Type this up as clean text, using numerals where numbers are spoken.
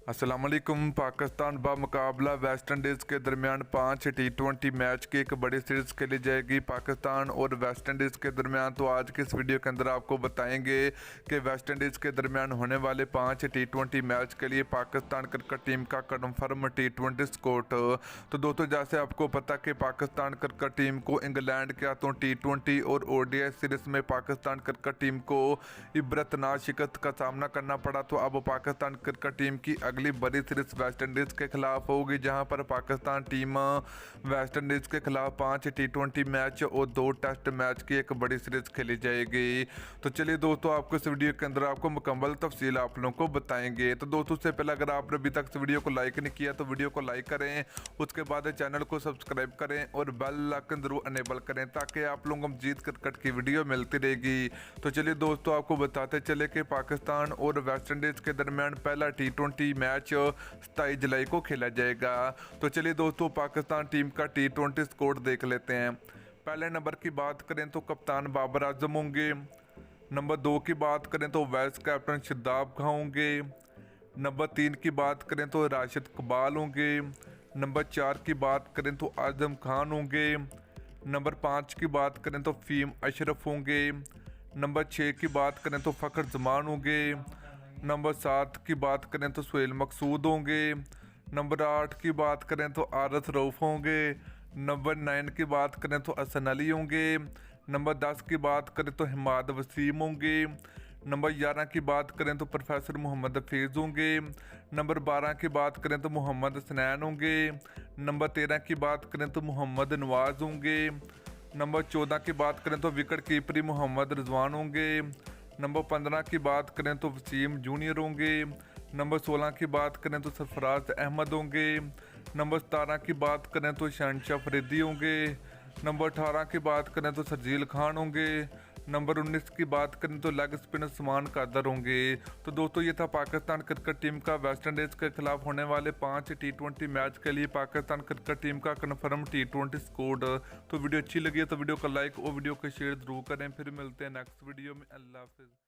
अस्सलाम वालेकुम। पाकिस्तान मुकाबला वेस्ट इंडीज़ के दरमियान 5 T20 मैच की एक बड़ी सीरीज़ खेली जाएगी पाकिस्तान और वेस्ट इंडीज़ के दरमियान। तो आज की इस वीडियो के अंदर आपको बताएंगे कि वेस्ट इंडीज़ के दरमियान होने वाले 5 T20 मैच के लिए पाकिस्तान क्रिकेट टीम का कन्फर्म T20 स्कोर। तो दोस्तों, जैसे आपको पता कि पाकिस्तान क्रिकेट टीम को इंग्लैंड के हाथों T20 और ODI सीरीज़ में पाकिस्तान क्रिकेट टीम को इबरतनाक शिकस्त का सामना करना पड़ा। तो अब पाकिस्तान क्रिकेट टीम की अगली बड़ी सीरीज वेस्ट इंडीज़ के खिलाफ होगी, जहां पर पाकिस्तान टीम वेस्ट इंडीज़ के खिलाफ 5 T20 मैच और 2 टेस्ट मैच की एक बड़ी सीरीज खेली जाएगी। तो चलिए दोस्तों, आपको इस वीडियो के अंदर आपको मुकम्मल तफसील आप लोगों को बताएंगे। तो दोस्तों, उससे पहले अगर आपने अभी तक इस वीडियो को लाइक नहीं किया तो वीडियो को लाइक करें, उसके बाद चैनल को सब्सक्राइब करें और बेल आइकन जरूर अनेबल करें ताकि आप लोगों को मजीद क्रिकेट की वीडियो मिलती रहेगी। तो चलिए दोस्तों, आपको बताते चले कि पाकिस्तान और वेस्ट इंडीज़ के दरमियान पहला T20 मैच 27 जुलाई को खेला जाएगा। तो चलिए दोस्तों, पाकिस्तान टीम का T20 स्कोर देख लेते हैं। पहले नंबर की बात करें तो कप्तान बाबर आजम होंगे। नंबर 2 की बात करें तो वाइस कैप्टन शादाब खां होंगे। नंबर 3 की बात करें तो राशिद इकबाल होंगे। नंबर 4 की बात करें तो आजम खान होंगे। नंबर 5 की बात करें तो फ़हीम अशरफ होंगे। नंबर 6 की बात करें तो फ़खर जमान होंगे। नंबर 7 की बात करें तो सुहेल मकसूद होंगे। नंबर 8 की बात करें तो आरस रऊफ़ होंगे। नंबर 9 की बात करें तो हसन अली होंगे। नंबर 10 की बात करें तो हिमाद वसीम होंगे। नंबर 11 की बात करें तो प्रोफेसर मोहम्मद हफीज़ होंगे। नंबर 12 की बात करें तो मोहम्मद हसनैन होंगे। नंबर 13 की बात करें तो मोहम्मद नवाज़ होंगे। नंबर 14 की बात करें तो विकेट कीपरी मोहम्मद रिजवान होंगे। नंबर 15 की बात करें तो वसीम जूनियर होंगे। नंबर 16 की बात करें तो सरफराज अहमद होंगे। नंबर 17 की बात करें तो शहनशाह फरीदी होंगे। नंबर 18 की बात करें तो शर्जील खान होंगे। नंबर 19 की बात करें तो लेग स्पिनर उस्मान कादर होंगे। तो दोस्तों, ये था पाकिस्तान क्रिकेट टीम का वेस्ट इंडीज़ के खिलाफ होने वाले 5 T20 मैच के लिए पाकिस्तान क्रिकेट टीम का कन्फर्म T20 स्कोर। तो वीडियो अच्छी लगी है तो वीडियो को लाइक और वीडियो को शेयर जरूर करें। फिर मिलते हैं नेक्स्ट वीडियो में। अल्लाह हाफिज़।